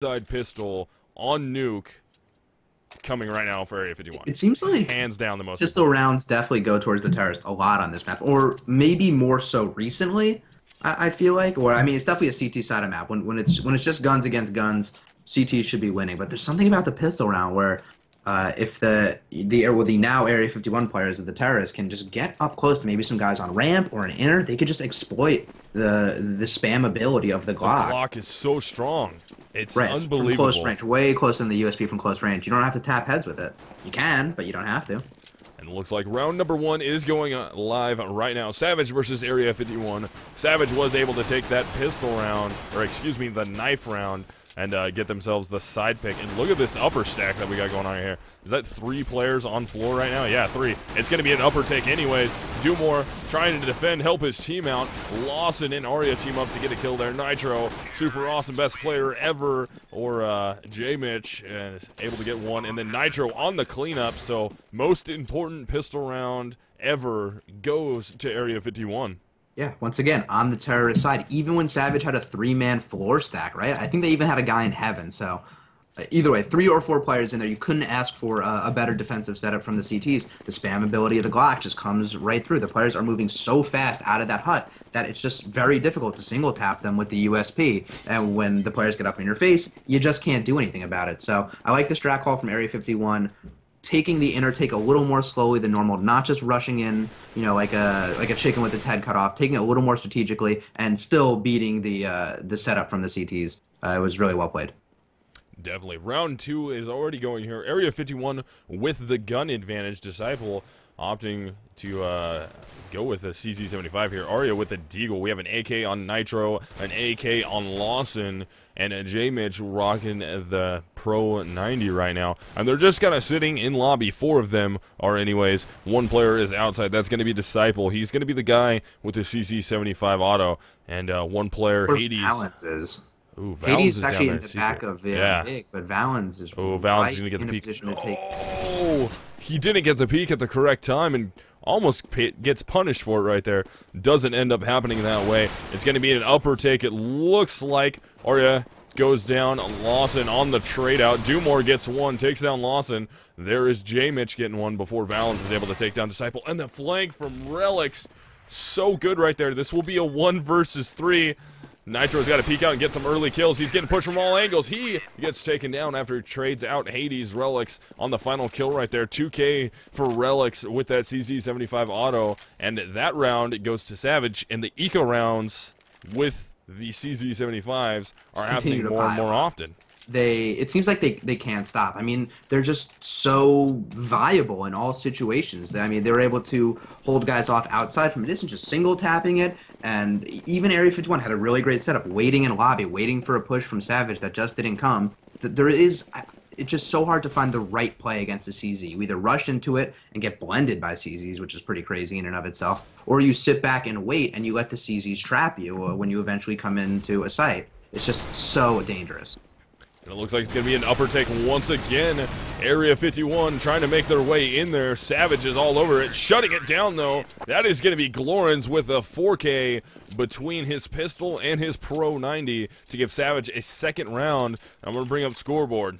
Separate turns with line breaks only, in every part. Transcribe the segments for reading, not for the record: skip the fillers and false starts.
side pistol on nuke coming right now for Area 51.
It seems like
Hands down the most
pistol
important.
rounds definitely go towards the terrorist a lot on this map, or maybe more so recently. I feel like, or I mean, it's definitely a CT side of map. When it's just guns against guns, CT should be winning. But there's something about the pistol round where if the now Area 51 players of the terrorists can just get up close to maybe some guys on ramp or an inner, they could just exploit the spam ability of the Glock.
The Glock is so strong. It's
Right,
unbelievable.
from close range, way closer than the USP from close range. You don't have to tap heads with it. You can, but you don't have to.
And it looks like round number 1 is going live right now. Savage versus Area 51. Savage was able to take that pistol round, or excuse me, the knife round, and get themselves the side pick. And look at this upper stack that we got going on here. Is that 3 players on floor right now? Yeah, 3. It's going to be an upper take anyways. Dumore trying to defend, help his team out. Lawson and Arya team up to get a kill there. Nitro, super awesome, best player ever, or J-Mitch, is able to get one. And then Nitro on the cleanup, so most important pistol round ever goes to Area 51.
Yeah, once again, on the terrorist side, even when Savage had a 3-man floor stack, right? I think they even had a guy in heaven, so either way, 3 or 4 players in there, you couldn't ask for a better defensive setup from the CTs. The spam ability of the Glock just comes right through. The players are moving so fast out of that hut that it's just very difficult to single tap them with the USP, and when the players get up in your face, you just can't do anything about it. So I like the strat call from Area 51. Taking the inner take a little more slowly than normal, not just rushing in, you know, like a chicken with its head cut off, taking it a little more strategically, and still beating the setup from the CTs. It was really well played.
Definitely. Round 2 is already going here. Area 51 with the gun advantage. Disciple opting to go with a CZ75 here. Arya with a Deagle. We have an AK on Nitro, an AK on Lawson, and a J-Mitch rocking the Pro 90 right now. And they're just kind of sitting in lobby. 4 of them are anyways. 1 player is outside. That's going to be Disciple. He's going to be the guy with the CZ75 auto. And 1 player,
Or
Hades.
Valens is.
Ooh, Valens
Hades
is
is actually
down
in
there.
the back of the pick, but Valens is
Valens
right
is going to get
in
the
a
peek.
position to take.
Oh, he didn't get the peek at the correct time and almost gets punished for it right there. Doesn't end up happening that way. It's going to be an upper take. It looks like Arya goes down. Lawson on the trade out. Dumore gets 1, takes down Lawson. There is J-Mitch getting 1 before Valens is able to take down Disciple. And the flank from Relics, so good right there. This will be a 1 versus 3. Nitro's got to peek out and get some early kills. He's getting pushed from all angles. He gets taken down after he trades out Hades. Relics on the final kill right there. 2K for Relics with that CZ75 auto. And that round goes to Savage. And the eco rounds with the CZ75s are happening more and more often.
It seems like they can't stop. I mean, they're just so viable in all situations. I mean, they were able to hold guys off outside from a distance, just single tapping it. And even Area 51 had a really great setup, waiting in lobby, waiting for a push from Savage that just didn't come. It's just so hard to find the right play against the CZ. You either rush into it and get blended by CZs, which is pretty crazy in and of itself, or you sit back and wait and you let the CZs trap you when you eventually come into a site. It's just so dangerous.
And it looks like it's going to be an upper take once again. Area 51 trying to make their way in there. Savage is all over it. Shutting it down, though. That is going to be Glorens with a 4K between his pistol and his Pro 90 to give Savage a second round. I'm going to bring up scoreboard.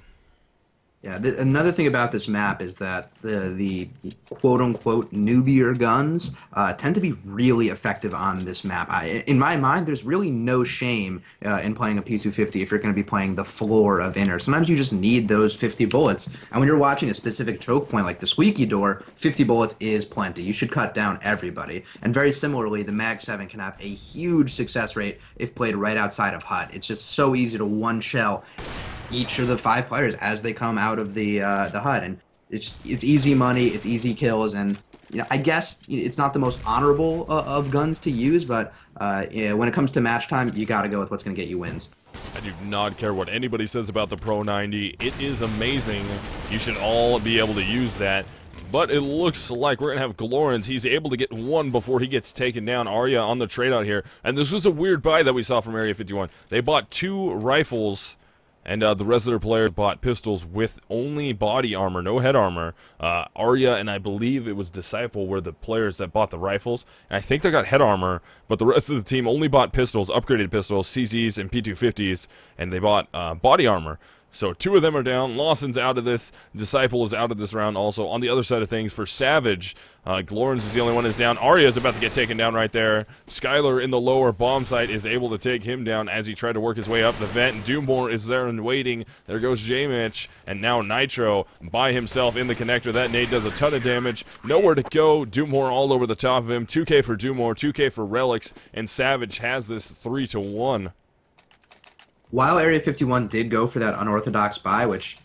Yeah, another thing about this map is that the quote-unquote newbier guns tend to be really effective on this map. In my mind, there's really no shame in playing a P250 if you're going to be playing the floor of inner. Sometimes you just need those 50 bullets, and when you're watching a specific choke point like the squeaky door, 50 bullets is plenty. You should cut down everybody. And very similarly, the Mag 7 can have a huge success rate if played right outside of hut. It's just so easy to one-shell each of the 5 players as they come out of the hut, and it's easy money, it's easy kills, and you know, I guess it's not the most honorable of guns to use, but yeah, when it comes to match time, you got to go with what's going to get you wins.
I do not care what anybody says about the Pro 90. It is amazing. You should all be able to use that. But it looks like we're going to have Glorens. He's able to get 1 before he gets taken down. Arya on the trade out here. And this was a weird buy that we saw from Area 51. They bought 2 rifles And the rest of their players bought pistols with only body armor, no head armor. Arya and I believe it was Disciple were the players that bought the rifles. And I think they got head armor, but the rest of the team only bought pistols, upgraded pistols, CZs and P250s, and they bought body armor. So 2 of them are down. Lawson's out of this. Disciple is out of this round also. On the other side of things, for Savage, Glorens is the only one that's down. Arya is about to get taken down right there. Skylar in the lower bomb site is able to take him down as he tried to work his way up the vent. Doomore is there and waiting. There goes J-Mitch. And now Nitro by himself in the connector. That nade does a ton of damage. Nowhere to go. Doomore all over the top of him. 2K for Doomore, 2K for Relics. And Savage has this 3-1.
While Area 51 did go for that unorthodox buy, which,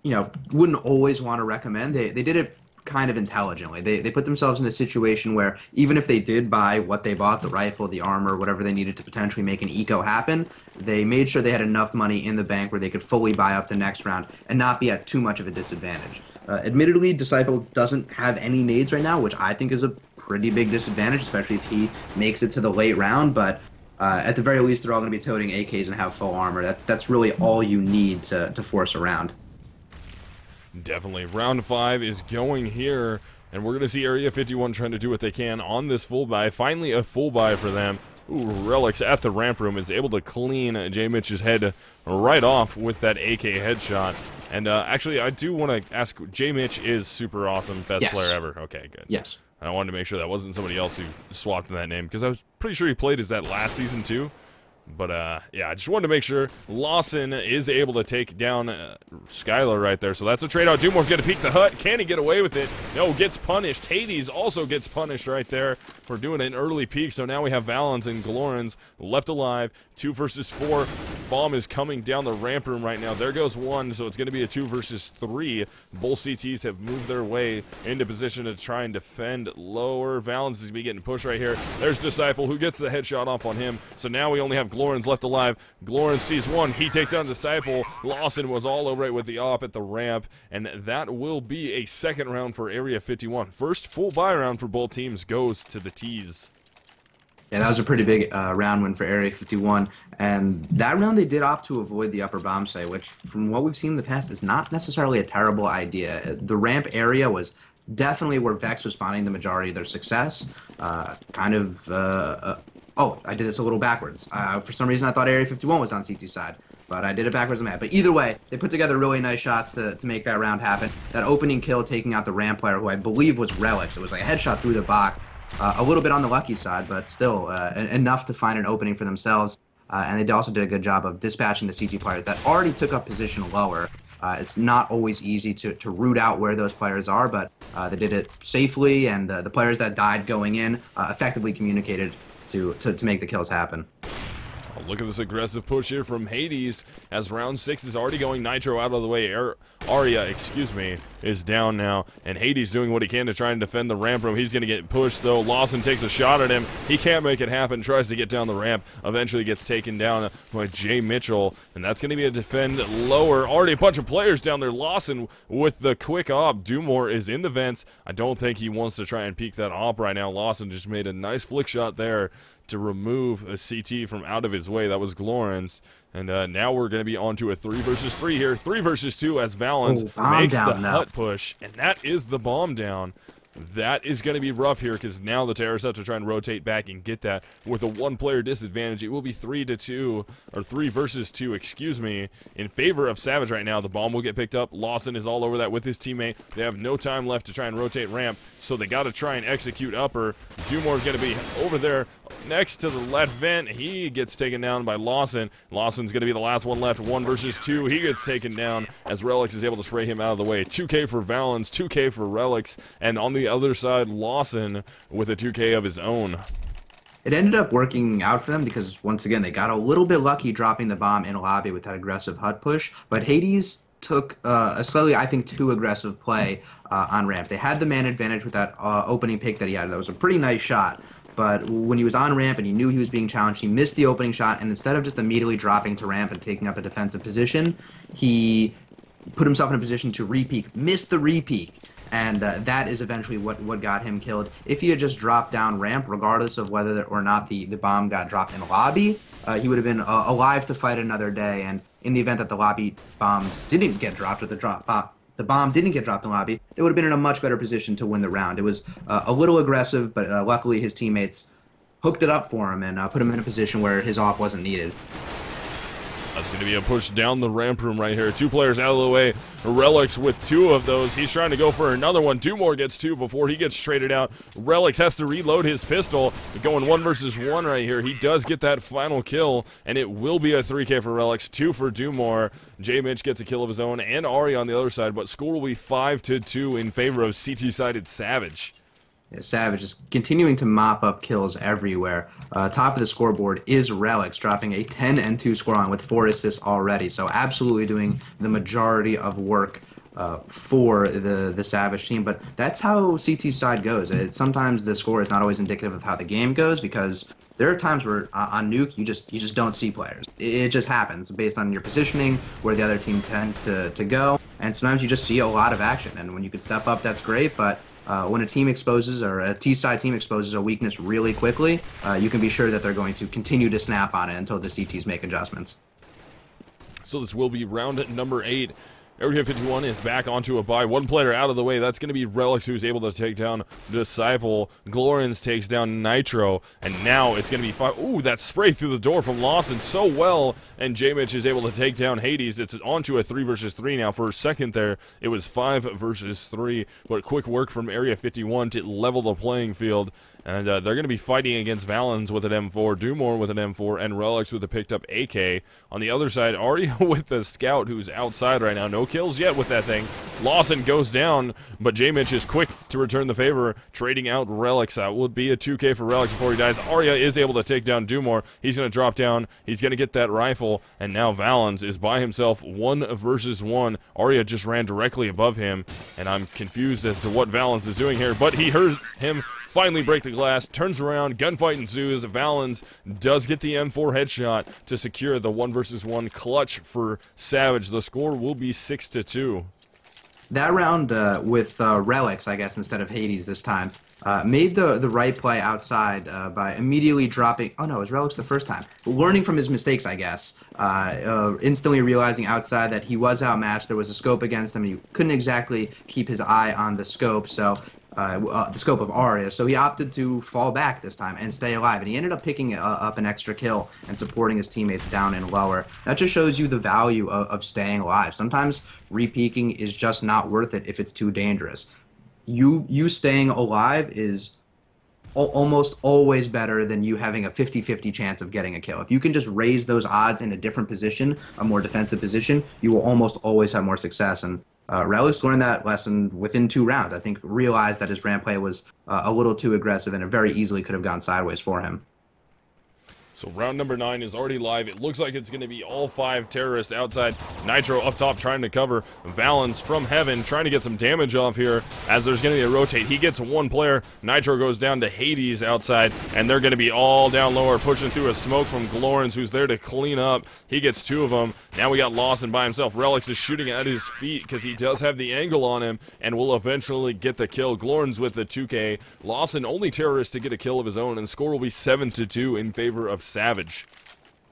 you know, wouldn't always want to recommend, they did it kind of intelligently. They put themselves in a situation where even if they did buy what they bought, the rifle, the armor, whatever they needed to potentially make an eco happen, they made sure they had enough money in the bank where they could fully buy up the next round and not be at too much of a disadvantage. Admittedly, Disciple doesn't have any nades right now, which I think is a pretty big disadvantage, especially if he makes it to the late round, but at the very least, they're all going to be toting AKs and have full armor. That's really all you need to force a round.
Definitely. Round 5 is going here, and we're going to see Area 51 trying to do what they can on this full buy. Finally, a full buy for them. Ooh, Relics at the ramp room is able to clean J-Mitch's head right off with that AK headshot. And actually, I do want to ask, J-Mitch is super awesome, best player ever. Okay, good.
Yes.
I wanted to make sure that wasn't somebody else who swapped in that name, because I was pretty sure he played as that last season too. But, yeah, I just wanted to make sure. Lawson is able to take down Skylar right there, so that's a trade-out. Doomore's going to peek the hut. Can he get away with it? No, gets punished. Hades also gets punished right there for doing an early peek, so now we have Valens and Glorens left alive. 2 versus 4. Bomb is coming down the ramp room right now. There goes 1, so it's going to be a 2 versus 3. Both CTs have moved their way into position to try and defend lower. Valens is going to be getting pushed right here. There's Disciple, who gets the headshot off on him, so now we only have Glorens left alive. Glorens sees 1. He takes down Disciple. Lawson was all over it with the op at the ramp, and that will be a second round for Area 51. First full buy round for both teams goes to the T's.
Yeah, that was a pretty big round win for Area 51, and that round they did opt to avoid the upper bomb site, which, from what we've seen in the past, is not necessarily a terrible idea. The ramp area was definitely where Vex was finding the majority of their success. Oh, I did this a little backwards. For some reason, I thought Area 51 was on CT side, but I did it backwards on that. But either way, they put together really nice shots to make that round happen. That opening kill taking out the ramp player, who I believe was Relics. It was like a headshot through the box. A little bit on the lucky side, but still enough to find an opening for themselves. And they also did a good job of dispatching the CT players that already took up position lower. It's not always easy to root out where those players are, but they did it safely, and the players that died going in effectively communicated to make the kills happen.
Oh, look at this aggressive push here from Hades as round 6 is already going. Nitro out of the way. Arya, is down now, and Hades doing what he can to try and defend the ramp room. He's going to get pushed, though. Lawson takes a shot at him. He can't make it happen. Tries to get down the ramp. Eventually gets taken down by Jay Mitchell, and that's going to be a defend lower. Already a bunch of players down there. Lawson with the quick op. Doomore is in the vents. I don't think he wants to try and peek that op right now. Lawson just made a nice flick shot there to remove a CT from out of his way. That was Glorens. And now we're going to be on to a 3 versus 3 here. 3 versus 2 as Valens makes the hut push. And that is the bomb down. That is going to be rough here, because now the terrorists have to try and rotate back and get that with a 1-player disadvantage. It will be 3-2, or 3 versus 2, excuse me, in favor of Savage right now. The bomb will get picked up. Lawson is all over that with his teammate. They have no time left to try and rotate ramp, so they got to try and execute upper. Doomore is going to be over there next to the left vent. He gets taken down by Lawson. Lawson's going to be the last one left. 1 versus 2. He gets taken down as Relics is able to spray him out of the way. 2K for Valens, 2K for Relics, and on the other side, Lawson with a 2K of his own.
It ended up working out for them because, once again, they got a little bit lucky dropping the bomb in a lobby with that aggressive hut push, but Hades took a slightly, I think, too aggressive play on ramp. They had the man advantage with that opening pick that he had. That was a pretty nice shot. But when he was on ramp and he knew he was being challenged, he missed the opening shot, and instead of just immediately dropping to ramp and taking up a defensive position, he put himself in a position to re-peek, missed the re-peek, and that is eventually what got him killed. If he had just dropped down ramp, regardless of whether or not the bomb got dropped in a lobby, he would have been alive to fight another day, and in the event that the lobby bomb didn't get dropped, or the bomb didn't get dropped in the lobby, they would have been in a much better position to win the round. It was a little aggressive, but luckily his teammates hooked it up for him and put him in a position where his off wasn't needed.
That's going to be a push down the ramp room right here. 2 players out of the way. Relix with 2 of those. He's trying to go for another one. Dumore gets 2 before he gets traded out. Relix has to reload his pistol. Going 1 versus 1 right here. He does get that final kill, and it will be a 3K for Relix, 2 for Dumore. J-Mitch gets a kill of his own, and Ari on the other side, but score will be 5-2 in favor of CT-sided Savage.
Yeah, Savage is continuing to mop up kills everywhere. Top of the scoreboard is Relix, dropping a 10-2 score on with 4 assists already. So absolutely doing the majority of work for the Savage team. But that's how CT's side goes. Sometimes the score is not always indicative of how the game goes, because there are times where on Nuke you just don't see players. It just happens based on your positioning, where the other team tends to go, and sometimes you just see a lot of action. And when you can step up, that's great. But when a team exposes, or a T-side team exposes a weakness really quickly, you can be sure that they're going to continue to snap on it until the CTs make adjustments.
So this will be round number 8. Area 51 is back onto a bye. 1 player out of the way. That's going to be Relix, who's able to take down Disciple. Glorens takes down Nitro. And now it's going to be 5. Ooh, that spray through the door from Lawson so well. And J-Mitch is able to take down Hades. It's onto a 3 versus 3 now. For a second there, it was 5 versus 3. But quick work from Area 51 to level the playing field. And they're going to be fighting against Valens with an M4, Dumore with an M4, and Relix with a picked up AK. On the other side, Arya with the Scout, who's outside right now. No kills yet with that thing. Lawson goes down, but J-Mitch is quick to return the favor, trading out Relix. That would be a 2K for Relix before he dies. Arya is able to take down Dumore. He's going to drop down. He's going to get that rifle, and now Valens is by himself 1 versus 1. Arya just ran directly above him, and I'm confused as to what Valens is doing here, but he heard him finally break the glass, turns around, gunfight ensues. Valens does get the M4 headshot to secure the 1 versus 1 clutch for Savage. The score will be 6-2.
That round with Relix, I guess, instead of Hades this time, made the right play outside by immediately dropping. Oh no, it was Relix the first time. Learning from his mistakes, I guess. Instantly realizing outside that he was outmatched. There was a scope against him, and he couldn't exactly keep his eye on the scope. So the scope of Arya, so he opted to fall back this time and stay alive, and he ended up picking up an extra kill and supporting his teammates down and lower. That just shows you the value of staying alive. Sometimes re-peaking is just not worth it if it's too dangerous. You staying alive is almost always better than you having a 50-50 chance of getting a kill. If you can just raise those odds in a different position, a more defensive position, you will almost always have more success. And Relix learned that lesson within 2 rounds. I think realized that his ramp play was a little too aggressive, and it very easily could have gone sideways for him.
So round number 9 is already live. It looks like it's going to be all 5 terrorists outside. Nitro up top trying to cover. Valens from heaven trying to get some damage off here as there's going to be a rotate. He gets 1 player. Nitro goes down to Hades outside, and they're going to be all down lower, pushing through a smoke from Glorens, who's there to clean up. He gets 2 of them. Now we got Lawson by himself. Relix is shooting at his feet because he does have the angle on him and will eventually get the kill. Glorens with the 2K. Lawson only terrorist to get a kill of his own, and the score will be 7-2 in favor of Savage.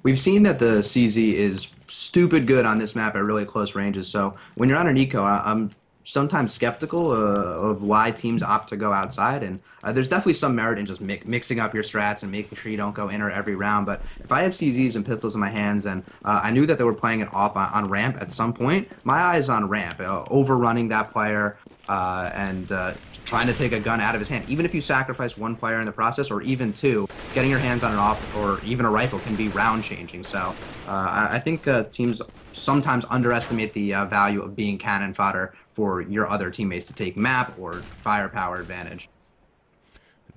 We've seen that the CZ is stupid good on this map at really close ranges, so when you're on an eco, I'm sometimes skeptical of why teams opt to go outside, and there's definitely some merit in just mixing up your strats and making sure you don't go inner every round. But if I have CZs and pistols in my hands, and I knew that they were playing it off on ramp at some point, my eye is on ramp, overrunning that player and trying to take a gun out of his hand. Even if you sacrifice 1 player in the process, or even 2, getting your hands on an off or even a rifle can be round changing. So I think teams sometimes underestimate the value of being cannon fodder for your other teammates to take map or firepower advantage.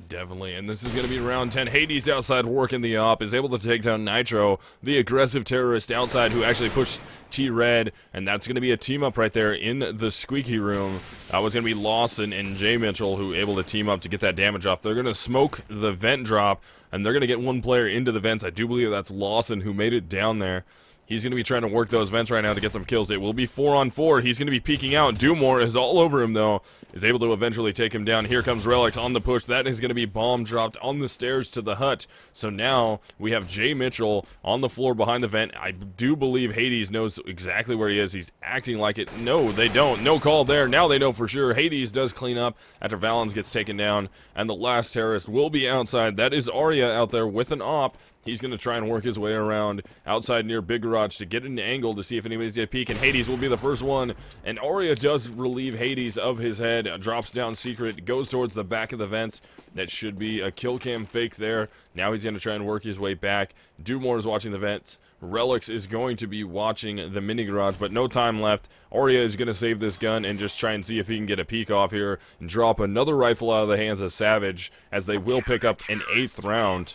Definitely, and this is going to be round 10. Hades outside working the op, is able to take down Nitro, the aggressive terrorist outside who actually pushed T-Red, and that's going to be a team up right there in the squeaky room. That was going to be Lawson and Jay Mitchell who able to team up to get that damage off. They're going to smoke the vent drop, and they're going to get 1 player into the vents. I do believe that's Lawson who made it down there. He's going to be trying to work those vents right now to get some kills. It will be 4-on-4. He's going to be peeking out. Dumore is all over him, though. Is able to eventually take him down. Here comes Relics on the push. That is going to be bomb dropped on the stairs to the hut. So now we have Jay Mitchell on the floor behind the vent. I do believe Hades knows exactly where he is. He's acting like it. No, they don't. No call there. Now they know for sure. Hades does clean up after Valens gets taken down. And the last terrorist will be outside. That is Arya out there with an op. He's going to try and work his way around outside near Big Garage to get an angle to see if anybody's going to peek, and Hades will be the first one. And Arya does relieve Hades of his head, drops down Secret, goes towards the back of the vents. That should be a kill cam fake there. Now he's going to try and work his way back. Dumore is watching the vents. Relics is going to be watching the mini garage, but no time left. Arya is going to save this gun and just try and see if he can get a peek off here and drop another rifle out of the hands of Savage, as they will pick up an 8th round.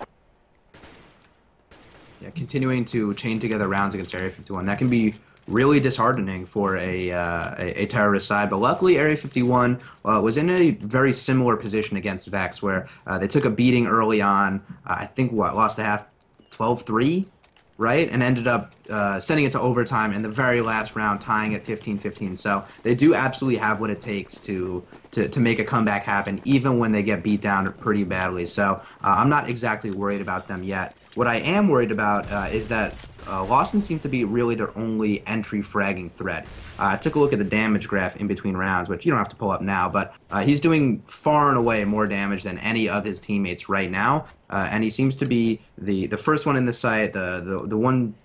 Yeah, continuing to chain together rounds against Area 51. That can be really disheartening for a terrorist side, but luckily Area 51 was in a very similar position against Vex, where they took a beating early on. I think, lost the half 12-3, right? And ended up sending it to overtime in the very last round, tying at 15-15. So they do absolutely have what it takes to make a comeback happen, even when they get beat down pretty badly. So I'm not exactly worried about them yet. What I am worried about is that Lawson seems to be really their only entry fragging threat. I took a look at the damage graph in between rounds, which you don't have to pull up now, but he's doing far and away more damage than any of his teammates right now, and he seems to be the first one in the site, the one,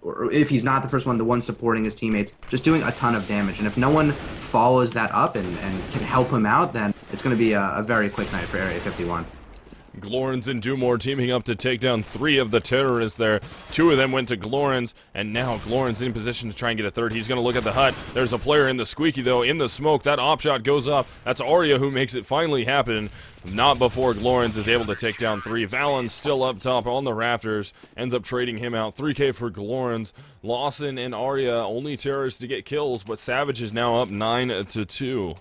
or if he's not the first one, the one supporting his teammates, just doing a ton of damage. And if no one follows that up and can help him out, then it's going to be a very quick night for Area 51.
Glorens and Dumore teaming up to take down 3 of the terrorists there. 2 of them went to Glorens, and now Glorens in position to try and get a third. He's going to look at the hut. There's a player in the squeaky, though, in the smoke. That op shot goes up. That's Arya who makes it finally happen. Not before Glorens is able to take down 3. Valens still up top on the rafters. Ends up trading him out. 3K for Glorens. Lawson and Arya, only terrorists to get kills, but Savage is now up 9-2.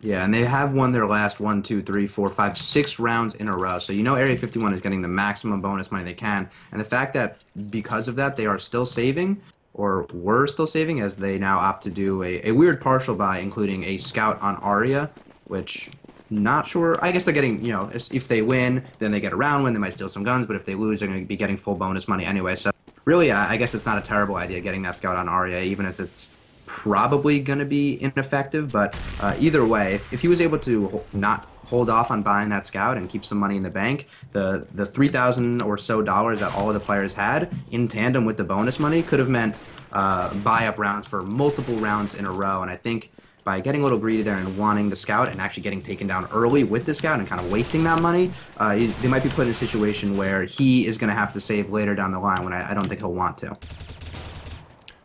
Yeah, and they have won their last 1, 2, 3, 4, 5, 6 rounds in a row. So you know Area 51 is getting the maximum bonus money they can. And the fact that because of that they are still saving, or were still saving, as they now opt to do a weird partial buy, including a scout on Arya, which, not sure. I guess they're getting, you know, if they win, then they get a round win. They might steal some guns, but if they lose, they're going to be getting full bonus money anyway. So really, I guess it's not a terrible idea getting that scout on Arya, even if it's probably going to be ineffective. But either way, if he was able to not hold off on buying that scout and keep some money in the bank, the $3,000 or so that all of the players had in tandem with the bonus money could have meant buy-up rounds for multiple rounds in a row. And I think by getting a little greedy there and wanting the scout and actually getting taken down early with the scout and kind of wasting that money, they might be put in a situation where he is going to have to save later down the line when I don't think he'll want to.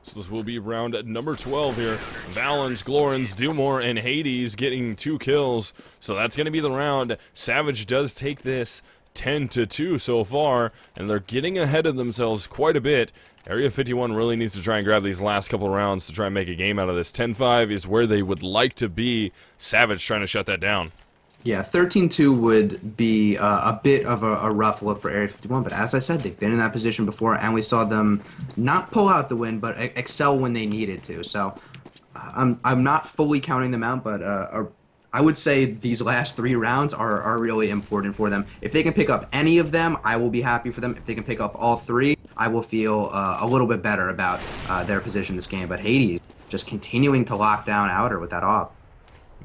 So this will be round number 12 here. Valens, Glorens, Dumore, and Hades getting 2 kills. So that's going to be the round. Savage does take this 10-2 so far, and they're getting ahead of themselves quite a bit. Area 51 really needs to try and grab these last couple rounds to try and make a game out of this. 10-5 is where they would like to be. Savage trying to shut that down.
Yeah, 13-2 would be a bit of a rough look for Area 51, but as I said, they've been in that position before, and we saw them not pull out the win, but excel when they needed to. So I'm not fully counting them out, but I would say these last 3 rounds are really important for them. If they can pick up any of them, I will be happy for them. If they can pick up all 3, I will feel a little bit better about their position in this game. But Hades just continuing to lock down Outer with that op.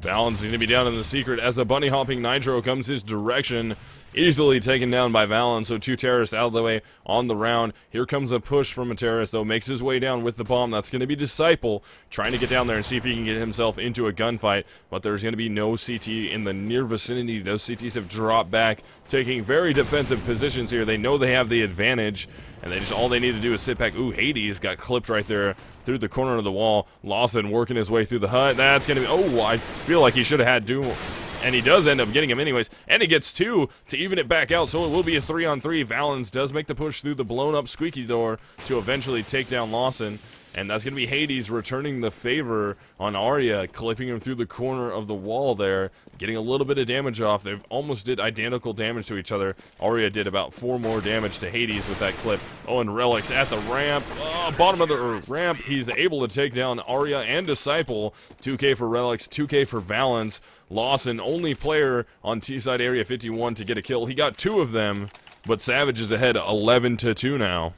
Valens is going to be down in the secret as a bunny hopping Nitro comes his direction. Easily taken down by Valens, so 2 terrorists out of the way on the round. Here comes a push from a terrorist, though. Makes his way down with the bomb. That's going to be Disciple, trying to get down there and see if he can get himself into a gunfight. But there's going to be no CT in the near vicinity. Those CTs have dropped back, taking very defensive positions here. They know they have the advantage, and all they need to do is sit back. Ooh, Hades got clipped right there through the corner of the wall. Lawson working his way through the hut. That's going to be... Oh, I feel like he should have had Doom. And he does end up getting him anyways. And he gets 2 to even it back out, so it will be a 3-on-3. Valens does make the push through the blown-up squeaky door to eventually take down Lawson. and that's going to be Hades returning the favor on Arya, clipping him through the corner of the wall there, getting a little bit of damage off. They've almost did identical damage to each other. Arya did about 4 more damage to Hades with that clip. Oh, and Relics at the ramp, bottom of the ramp. He's able to take down Arya and Disciple. 2K for Relics, 2K for Valens. Lawson, only player on T-side Area 51 to get a kill. He got 2 of them, but Savage is ahead 11-2 now.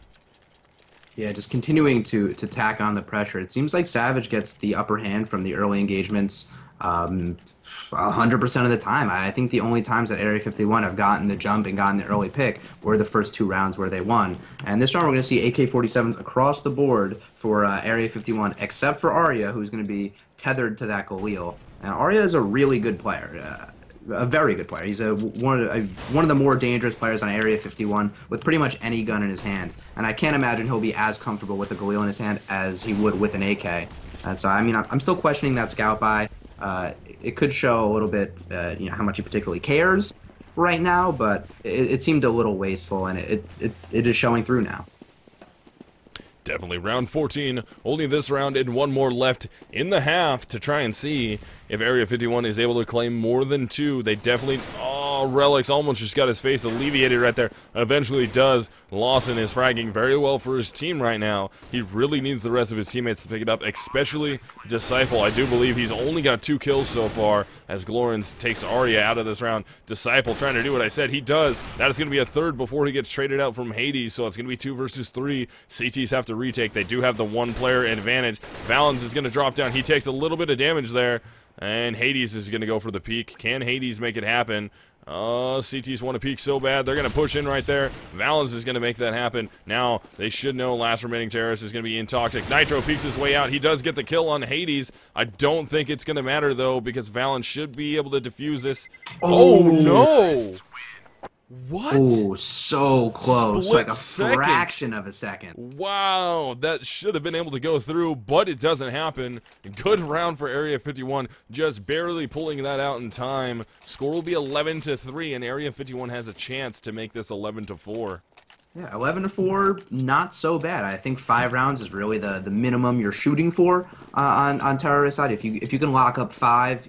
Yeah, just continuing to tack on the pressure. It seems like Savage gets the upper hand from the early engagements 100% of the time. I think the only times that Area 51 have gotten the jump and gotten the early pick were the first 2 rounds where they won. And this round we're going to see AK-47s across the board for Area 51, except for Arya, who's going to be tethered to that Galil. And Arya is a really good player. A very good player. He's one of the more dangerous players on Area 51 with pretty much any gun in his hand. And I can't imagine he'll be as comfortable with a Galil in his hand as he would with an AK. And so, I mean, I'm still questioning that scout buy. It could show a little bit, how much he particularly cares right now, but it seemed a little wasteful, and it is showing through now.
Definitely round 14, only this round and 1 more left in the half to try and see if Area 51 is able to claim more than 2. They definitely, Relics almost just got his face alleviated right there. Eventually does. Lawson is fragging very well for his team right now. He really needs the rest of his teammates to pick it up, especially Disciple. I do believe he's only got 2 kills so far as Glorens takes Arya out of this round. Disciple trying to do what I said he does. That is going to be a 3rd before he gets traded out from Hades, so it's going to be 2 versus 3. CTs have to retake. They do have the 1-player advantage. Valens is going to drop down. He takes a little bit of damage there, and Hades is going to go for the peek. Can Hades make it happen? CTs want to peek so bad. They're going to push in right there. Valens is going to make that happen. Now, they should know last remaining terrorist is going to be in Toxic. Nitro peeks his way out. He does get the kill on Hades. I don't think it's going to matter, though, because Valens should be able to defuse this. Oh no! What?
Oh, so close.
Split
like a
second.
fraction of a second.
Wow, that should have been able to go through, but it doesn't happen. Good round for Area 51, just barely pulling that out in time. Score will be 11-3, and Area 51 has a chance to make this 11-4.
Yeah, 11-4, not so bad. I think 5 rounds is really the minimum you're shooting for on terrorist side. If you can lock up 5,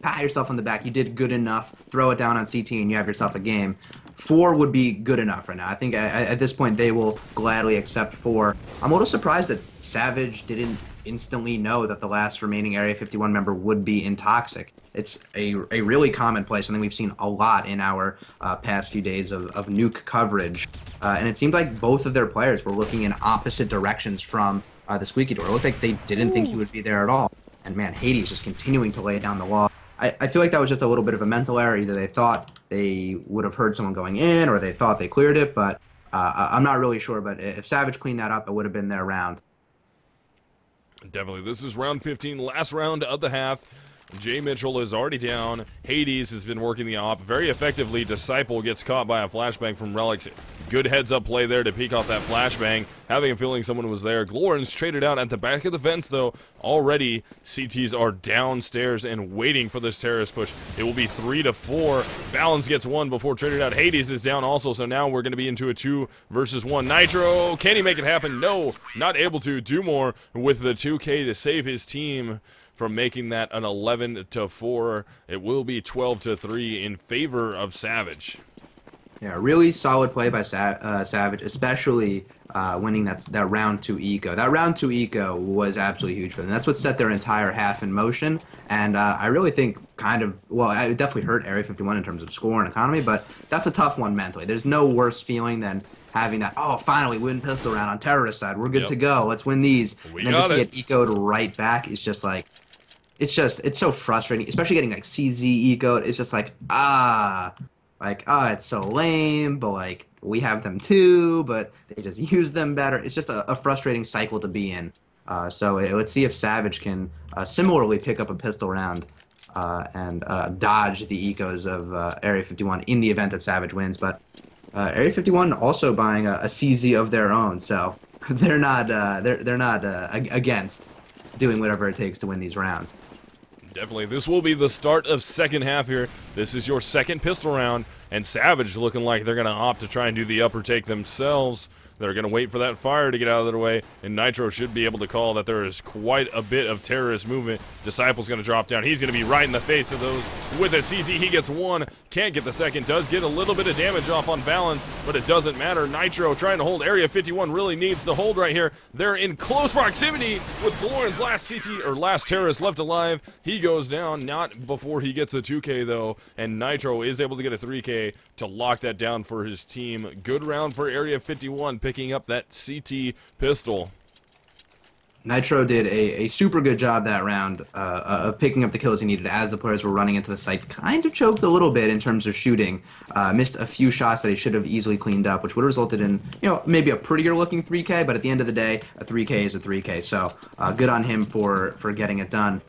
pat yourself on the back. You did good enough. Throw it down on CT and you have yourself a game. 4 would be good enough right now. I think at this point they will gladly accept 4. I'm a little surprised that Savage didn't instantly know that the last remaining Area 51 member would be in Toxic. It's a really commonplace, something we've seen a lot in our past few days of nuke coverage. And it seemed like both of their players were looking in opposite directions from the squeaky door. It looked like they didn't think he would be there at all. And man, Hades just continuing to lay down the law. I feel like that was just a little bit of a mental error. Either they thought they would have heard someone going in, or they thought they cleared it, but I'm not really sure. But if Savage cleaned that up, it would have been their round.
Definitely. This is round 15, last round of the half. Jay Mitchell is already down. Hades has been working the op very effectively. Disciple gets caught by a flashbang from Relics. Good heads-up play there to peek off that flashbang. Having a feeling someone was there. Glorens traded out at the back of the fence, though. Already, CTs are downstairs and waiting for this terrorist push. It will be 3-4. Valens gets 1 before traded out. Hades is down also, so now we're going to be into a 2 versus 1. Nitro, can he make it happen? No, not able to. Do more with the 2K to save his team from making that an 11-4. It will be 12-3 in favor of Savage.
Yeah, really solid play by Savage, especially winning that round 2 eco. That round 2 eco was absolutely huge for them. That's what set their entire half in motion, and I really think it definitely hurt Area 51 in terms of score and economy, but that's a tough one mentally. There's no worse feeling than having that, finally win pistol round on terrorist side. We're good to go. Let's win these. And then just to get eco'd right back is just like, it's so frustrating, especially getting like CZ eco'd. It's just like, it's so lame, but like we have them too, but they just use them better. It's just a frustrating cycle to be in. So let's see if Savage can similarly pick up a pistol round and dodge the ecos of Area 51 in the event that Savage wins. But Area 51 also buying a CZ of their own, so they're not against doing whatever it takes to win these rounds.
Definitely. This will be the start of second half here. This is your second pistol round, and Savage looking like they're going to opt to try and do the upper take themselves. They're going to wait for that fire to get out of their way, and Nitro should be able to call that there is quite a bit of terrorist movement. Disciple's going to drop down. He's going to be right in the face of those with a CZ. He gets one, can't get the second, does get a little bit of damage off on balance, but it doesn't matter. Nitro trying to hold Area 51, really needs to hold right here. They're in close proximity with Lauren's last CT, or last terrorist left alive. He goes down, not before he gets a 2K though, and Nitro is able to get a 3K to lock that down for his team. Good round for Area 51, picking up that CT pistol.
Nitro did a super good job that round of picking up the kills he needed as the players were running into the site. Kind of choked a little bit in terms of shooting. Missed a few shots that he should have easily cleaned up, which would have resulted in, maybe a prettier looking 3K, but at the end of the day, a 3K is a 3K. So good on him for getting it done.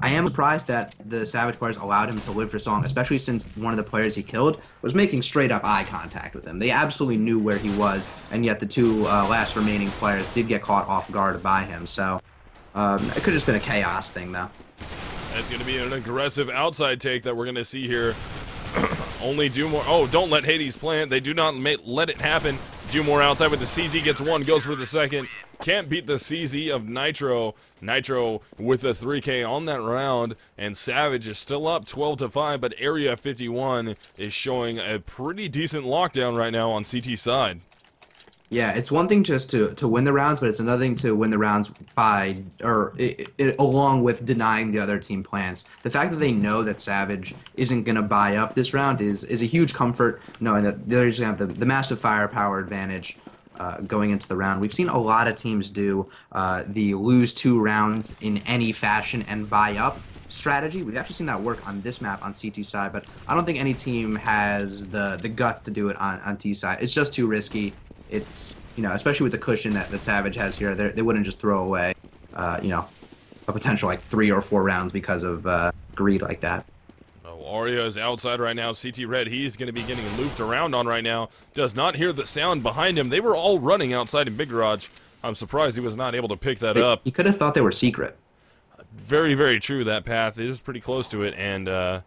I am surprised that the Savage players allowed him to live for so long, especially since one of the players he killed was making straight up eye contact with him. They absolutely knew where he was, and yet the two last remaining players did get caught off guard by him. So it could have just been a chaos thing, though.
It's going to be an aggressive outside take that we're going to see here. Only do more. Oh, don't let Hades plant. They do not let it happen. Do more outside with the CZ, gets one, goes for the second. Can't beat the CZ of Nitro. Nitro with a 3K on that round, and Savage is still up 12-5, but Area 51 is showing a pretty decent lockdown right now on CT side.
Yeah, it's one thing just to win the rounds, but it's another thing to win the rounds by, along with denying the other team plans. The fact that they know that Savage isn't going to buy up this round is a huge comfort, knowing that they're just going to have the massive firepower advantage going into the round. We've seen a lot of teams do the lose 2 rounds in any fashion and buy up strategy. We've actually seen that work on this map on CT side, but I don't think any team has the guts to do it on T side. It's just too risky. It's, especially with the cushion that Savage has here, they wouldn't just throw away, a potential like 3 or 4 rounds because of greed like that.
Oh, Arya is outside right now. CT Red, he's going to be getting looped around on right now. Does not hear the sound behind him. They were all running outside in Big Garage. I'm surprised he was not able to pick that up.
You could have thought they were secret.
Very, very true. That path is pretty close to it, and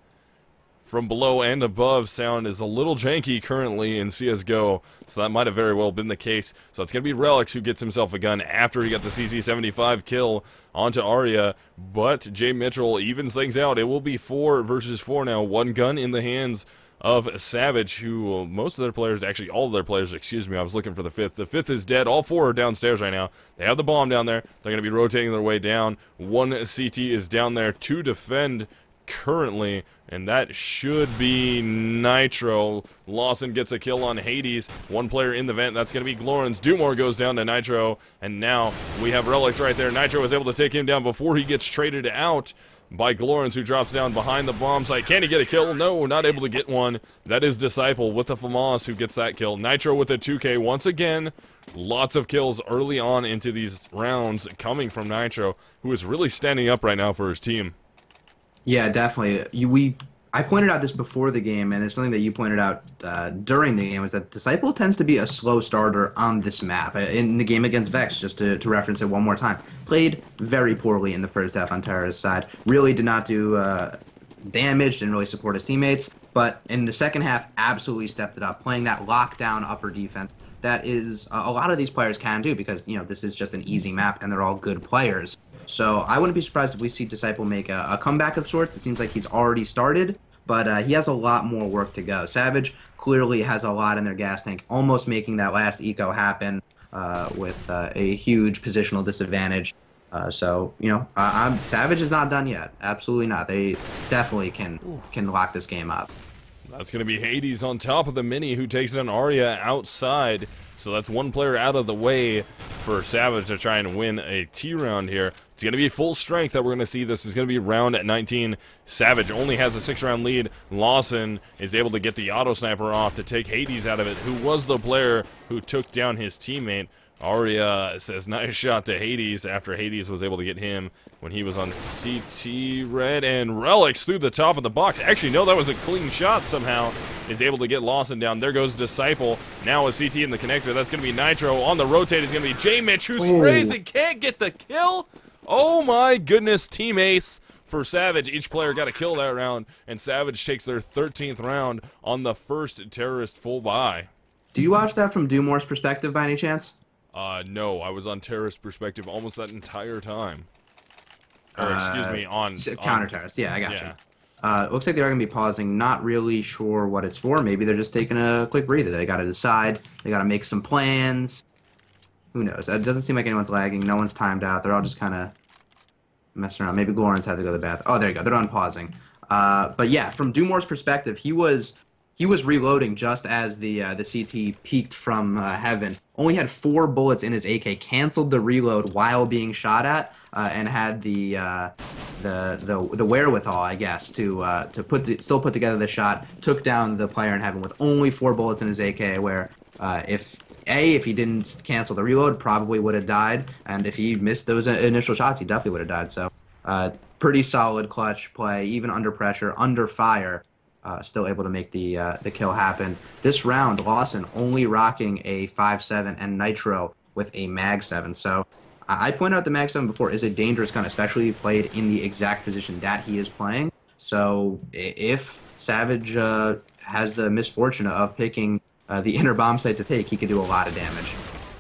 from below and above, sound is a little janky currently in CSGO, so that might have very well been the case. So it's going to be Relix who gets himself a gun after he got the CC75 kill onto Arya, but Jay Mitchell evens things out. It will be 4 versus 4 now. 1 gun in the hands of Savage, who most of their players, actually all of their players, excuse me, I was looking for the 5th. The 5th is dead. All 4 are downstairs right now. They have the bomb down there. They're going to be rotating their way down. 1 CT is down there to defend currently, and that should be Nitro. Lawson gets a kill on Hades. 1 player in the vent. That's going to be Glorens. Dumore goes down to Nitro, and now we have Relix right there. Nitro is able to take him down before he gets traded out by Glorens, who drops down behind the bomb site. Can he get a kill? No, not able to get one. That is Disciple with the FAMAS who gets that kill. Nitro with a 2K once again. Lots of kills early on into these rounds coming from Nitro, who is really standing up right now for his team.
Yeah, definitely. I pointed out this before the game, and it's something that you pointed out during the game, is that Disciple tends to be a slow starter on this map. In the game against Vex, just to reference it one more time, played very poorly in the first half on Terra's side. Really did not do damage, didn't really support his teammates, but in the second half, absolutely stepped it up, playing that lockdown upper defense. That is a lot of these players can do because, this is just an easy map, and they're all good players. So I wouldn't be surprised if we see Disciple make a comeback of sorts. It seems like he's already started, but he has a lot more work to go. Savage clearly has a lot in their gas tank, almost making that last eco happen with a huge positional disadvantage. Savage is not done yet. Absolutely not. They definitely can lock this game up.
That's going to be Hades on top of the Mini, who takes it on Arya outside. So that's 1 player out of the way for Savage to try and win a T round here. It's going to be full strength that we're going to see. This is going to be round at 19. Savage only has a 6-round lead. Lawson is able to get the auto sniper off to take Hades out of it, who was the player who took down his teammate. Arya says nice shot to Hades after Hades was able to get him when he was on CT Red, and Relix through the top of the box. Actually, no, that was a clean shot somehow. Is able to get Lawson down. There goes Disciple. Now a CT in the connector. That's going to be Nitro. On the rotate is going to be J-Mitch, who sprays and can't get the kill. Oh my goodness, team ace for Savage. Each player got a kill that round, and Savage takes their 13th round on the first terrorist full buy.
Do you watch that from Dumore's perspective by any chance?
No, I was on terrorist perspective almost that entire time. Or excuse
Uh,
me, on
Counter terrorist. Yeah, I got you.
yeah.
Looks like they are going to be pausing. Not really sure what it's for. Maybe they're just taking a quick breather. They got to decide. They got to make some plans. Who knows? It doesn't seem like anyone's lagging. No one's timed out. They're all just kind of messing around. Maybe Glorans had to go to the bathroom. Oh, there you go. They're unpausing. But yeah, from Dumore's perspective, he was reloading just as the CT peeked from heaven. Only had 4 bullets in his AK. Canceled the reload while being shot at, and had the wherewithal, I guess, to still put together the shot. Took down the player in heaven with only 4 bullets in his AK. Where if he didn't cancel the reload, probably would have died, and if he missed those initial shots, he definitely would have died. So, pretty solid clutch play, even under pressure, under fire. Still able to make the kill happen. This round, Lawson only rocking a 5.7 and Nitro with a Mag 7. So I pointed out the Mag 7 before is a dangerous gun, especially played in the exact position that he is playing. So if Savage has the misfortune of picking the inner bomb site to take, he could do a lot of damage.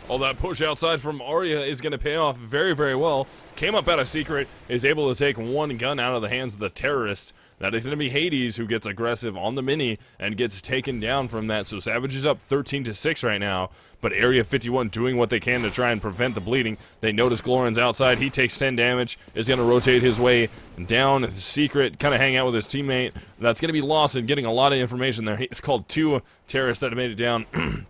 All that push outside from Arya is going to pay off very, very well. Came up out of secret, is able to take one gun out of the hands of the terrorist. That is going to be Hades, who gets aggressive on the mini and gets taken down from that. So Savage is up 13-6 right now, but Area 51 doing what they can to try and prevent the bleeding. They notice Gloran's outside. He takes 10 damage, is going to rotate his way down secret, kind of hang out with his teammate. That's going to be Lawson, getting a lot of information there. It's called 2 terrorists that have made it down.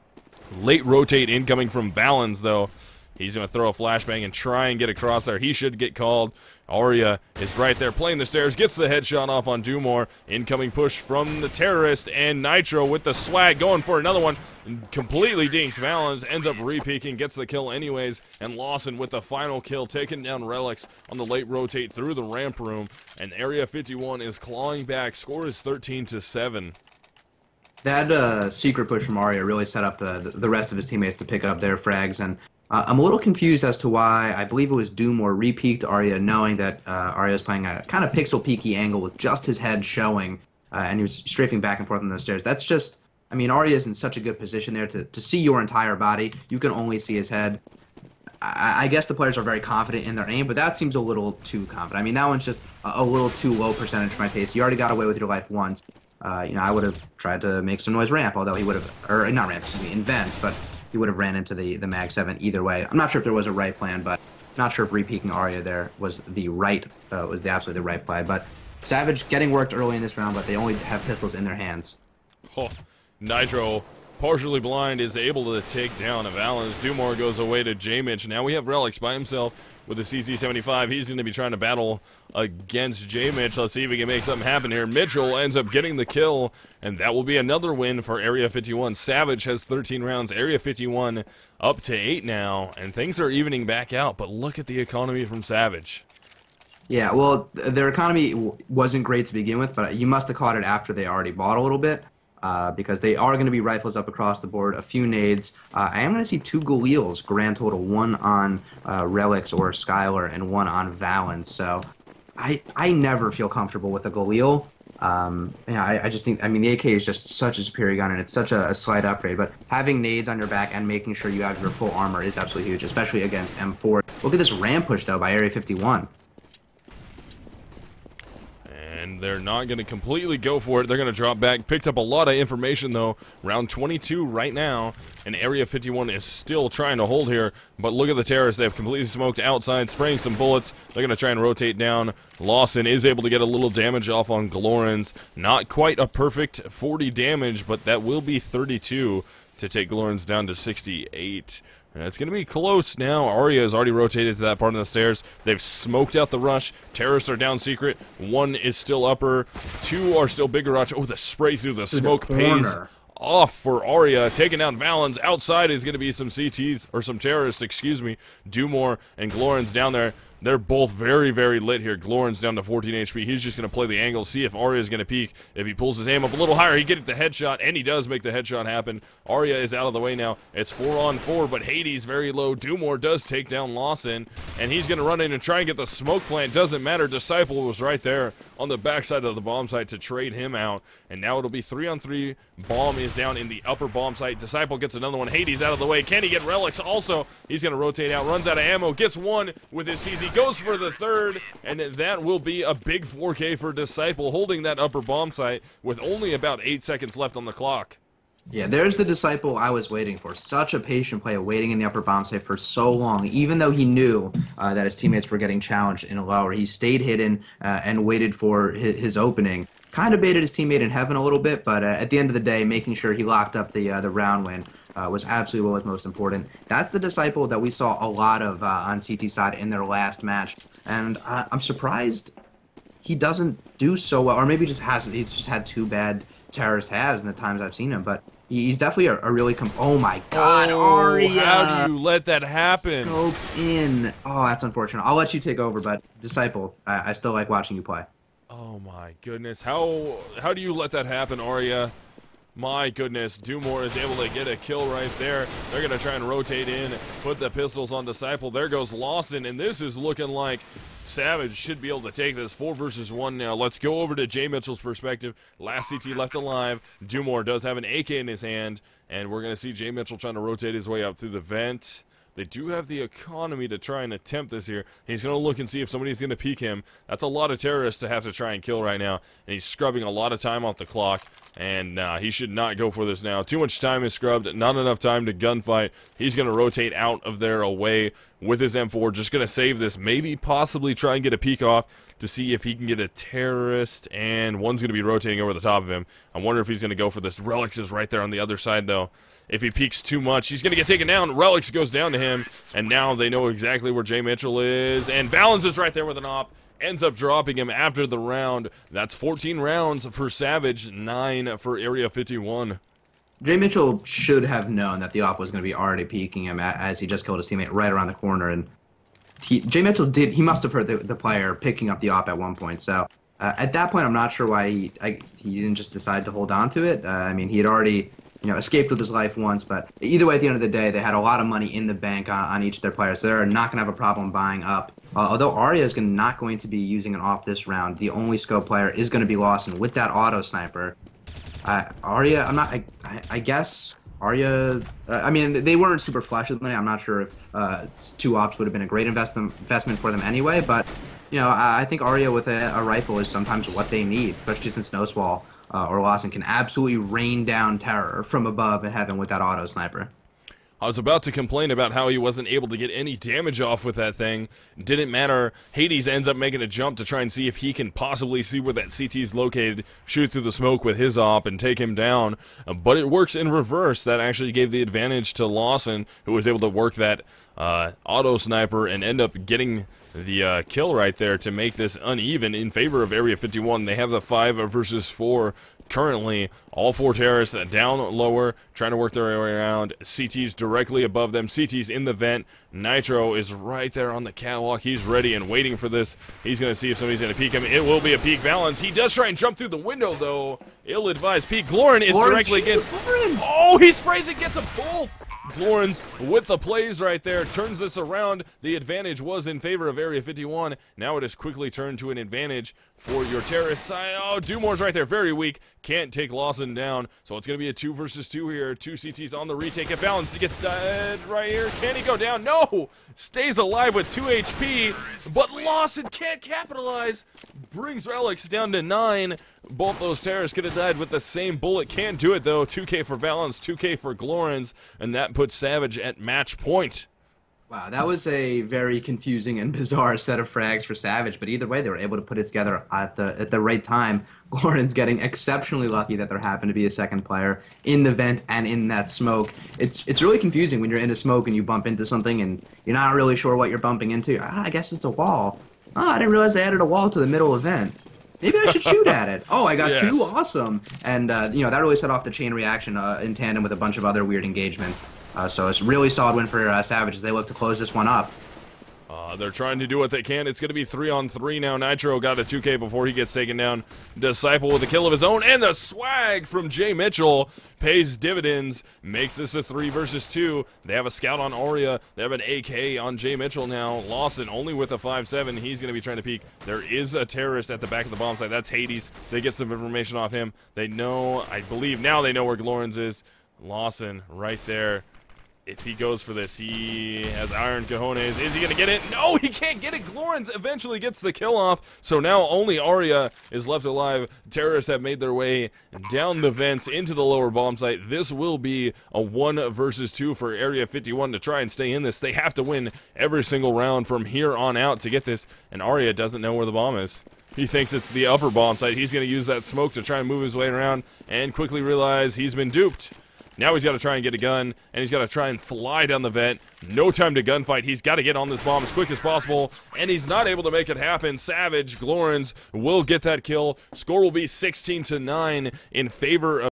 Late rotate incoming from Valens, though. He's going to throw a flashbang and try and get across there. He should get called. Arya is right there playing the stairs, gets the headshot off on Dumore. Incoming push from the terrorist, and Nitro with the swag going for another one. Completely dinks Valens, ends up re-peeking, gets the kill anyways, and Lawson with the final kill, taking down Relics on the late rotate through the ramp room, and Area 51 is clawing back. Score is 13-7.
That secret push from Arya really set up the rest of his teammates to pick up their frags, and I'm a little confused as to why. I believe it was Dumore re-peeked Arya, knowing that Arya was playing a kind of pixel peeky angle with just his head showing, and he was strafing back and forth on those stairs. That's just, I mean, Arya's in such a good position there to see your entire body. You can only see his head. I guess the players are very confident in their aim, but that seems a little too confident. I mean, that one's just a little too low percentage for my taste. You already got away with your life once. I would have tried to make some noise ramp, although he would have, or not ramp, excuse me, in vents, but he would have ran into the Mag 7 either way. I'm not sure if there was a right plan, but not sure if re-peeking Arya there was the right, absolutely the right play. But Savage getting worked early in this round, but they only have pistols in their hands.
Oh, Nitro, partially blind, is able to take down a Valens. Dumore goes away to J-Mitch. Now we have Relics by himself with a CC-75. He's going to be trying to battle against J-Mitch. Let's see if he can make something happen here. Mitchell ends up getting the kill, and that will be another win for Area 51. Savage has 13 rounds. Area 51 up to 8 now, and things are evening back out, but look at the economy from Savage.
Yeah, well, their economy wasn't great to begin with, but you must have caught it after they already bought a little bit. Because they are going to be rifles up across the board, a few nades. I am going to see 2 Galils, grand total, one on Relics or Skylar and one on Valens. So I never feel comfortable with a Galil. I just think, I mean, the AK is just such a superior gun, and it's such a slight upgrade, but having nades on your back and making sure you have your full armor is absolutely huge, especially against M4. Look at this ramp push, though, by Area 51.
And they're not going to completely go for it. They're going to drop back. Picked up a lot of information, though. Round 22 right now. And Area 51 is still trying to hold here. But look at the terrorists. They've completely smoked outside, spraying some bullets. They're going to try and rotate down. Lawson is able to get a little damage off on Glorans. Not quite a perfect 40 damage, but that will be 32 to take Glorans down to 68. It's going to be close now. Arya has already rotated to that part of the stairs. They've smoked out the rush. Terrorists are down secret. 1 is still upper. 2 are still bigger rush. Oh, the spray through the smoke pays off for Arya. Taking down Valens. Outside is going to be some CTs, or some terrorists, excuse me. Dumore and Glorans down there. They're both very, very lit here. Glorin's down to 14 HP. He's just going to play the angle, see if Arya is going to peek. If he pulls his aim up a little higher, he get the headshot, and he does make the headshot happen. Arya is out of the way now. It's 4-on-4, but Hades very low. Dumore does take down Lawson, and he's going to run in and try and get the smoke plant. Doesn't matter. Disciple was right there on the backside of the bomb site to trade him out, and now it'll be 3-on-3. Bomb is down in the upper bomb site. Disciple gets another one. Hades out of the way. Can he get Relics also? He's going to rotate out, runs out of ammo, gets one with his CZ, goes for the third, and that will be a big 4K for Disciple, holding that upper bomb site with only about 8 seconds left on the clock.
Yeah, there's the Disciple I was waiting for. Such a patient player, waiting in the upper bomb site for so long, even though he knew that his teammates were getting challenged in a lower. He stayed hidden and waited for his opening. Kind of baited his teammate in heaven a little bit, but at the end of the day, making sure he locked up the round win was absolutely what was most important. That's the Disciple that we saw a lot of on CT side in their last match, and I'm surprised he doesn't do so well, or maybe he's just had two bad terrorist halves in the times I've seen him, but he's definitely a really oh my god, Arya!
How do you let that happen?
Scope in. Oh, that's unfortunate. I'll let you take over, but Disciple, I still like watching you play.
Oh my goodness, how do you let that happen, Arya? My goodness, Dumore is able to get a kill right there. They're going to try and rotate in, put the pistols on Disciple. There goes Lawson, and this is looking like Savage should be able to take this 4 versus 1 now. Let's go over to Jay Mitchell's perspective. Last CT left alive. Dumore does have an AK in his hand, and we're going to see Jay Mitchell trying to rotate his way up through the vent. They do have the economy to try and attempt this here. He's going to look and see if somebody's going to peek him. That's a lot of terrorists to have to try and kill right now. And he's scrubbing a lot of time off the clock. And he should not go for this now. Too much time is scrubbed. Not enough time to gunfight. He's going to rotate out of there away with his M4. Just going to save this. Maybe possibly try and get a peek off to see if he can get a terrorist. And one's going to be rotating over the top of him. I wonder if he's going to go for this. Relics is right there on the other side, though. If he peeks too much, he's going to get taken down. Relics goes down to him, and now they know exactly where Jay Mitchell is. And Valens is right there with an op. Ends up dropping him after the round. That's 14 rounds for Savage, 9 for Area 51.
Jay Mitchell should have known that the op was going to be already peeking him as he just killed his teammate right around the corner. And Jay Mitchell he must have heard the player picking up the op at one point. So at that point, I'm not sure why he didn't just decide to hold on to it. I mean, he had already escaped with his life once, but either way, at the end of the day, they had a lot of money in the bank on each of their players, so they're not going to have a problem buying up. Although Arya is not going to be using an off this round, the only scope player is going to be Lawson with that auto sniper. Arya, I guess Arya, I mean, they weren't super flush with money. I'm not sure if 2 ops would have been a great investment for them anyway, but I think Arya with a rifle is sometimes what they need, especially since Noswall or Lawson can absolutely rain down terror from above in heaven with that auto sniper.
I was about to complain about how he wasn't able to get any damage off with that thing. Didn't matter. Hades ends up making a jump to try and see if he can possibly see where that CT is located, shoot through the smoke with his op and take him down. But it works in reverse. That actually gave the advantage to Lawson, who was able to work that auto sniper and end up getting the kill right there to make this uneven in favor of Area 51. They have the 5 versus 4 currently. All 4 terrorists down lower, trying to work their way around. CT's directly above them. CT's in the vent. Nitro is right there on the catwalk. He's ready and waiting for this. He's going to see if somebody's going to peek him. It will be a peek. Valens. He does try and jump through the window, though. Ill-advised peek. Glorin is directly against... Oh, he sprays it, gets a both. Glorins with the plays right there, turns this around. The advantage was in favor of Area 51. Now it has quickly turned to an advantage for your terrorist side. Oh, Dumore's right there, very weak. Can't take Lawson down, so it's going to be a 2 versus 2 here. 2 CTs on the retake. Get Valens to get dead right here. Can he go down? No! Stays alive with 2 HP, but Lawson can't capitalize. Brings Relics down to 9. Both those terrorists could have died with the same bullet. Can't do it, though. 2K for Valens, 2K for Glorins, and that puts Savage at match point.
Wow, that was a very confusing and bizarre set of frags for Savage, but either way, they were able to put it together at the right time. Glorins getting exceptionally lucky that there happened to be a second player in the vent and in that smoke. It's really confusing when you're in a smoke and you bump into something and you're not really sure what you're bumping into. I guess it's a wall. Oh, I didn't realize they added a wall to the middle event. Maybe I should shoot at it. Oh, I got 2. Awesome. And, that really set off the chain reaction in tandem with a bunch of other weird engagements. So it's a really solid win for Savage as they look to close this one up.
They're trying to do what they can. It's going to be 3-on-3 now. Nitro got a 2K before he gets taken down. Disciple with a kill of his own, and the swag from Jay Mitchell pays dividends. Makes this a 3 versus 2. They have a scout on Aria. They have an AK on Jay Mitchell now. Lawson only with a 5-7. He's going to be trying to peek. There is a terrorist at the back of the bomb site. That's Hades. They get some information off him. They know, I believe now they know where Glorens is. Lawson right there. If he goes for this, he has iron cojones. Is he going to get it? No, he can't get it. Glorens eventually gets the kill off. So now only Aria is left alive. Terrorists have made their way down the vents into the lower bomb site. This will be a 1 versus 2 for Area 51 to try and stay in this. They have to win every single round from here on out to get this. And Aria doesn't know where the bomb is. He thinks it's the upper bomb site. He's going to use that smoke to try and move his way around and quickly realize he's been duped. Now he's got to try and get a gun, and he's got to try and fly down the vent. No time to gunfight. He's got to get on this bomb as quick as possible, and he's not able to make it happen. Savage Glorens will get that kill. Score will be 16-9 in favor of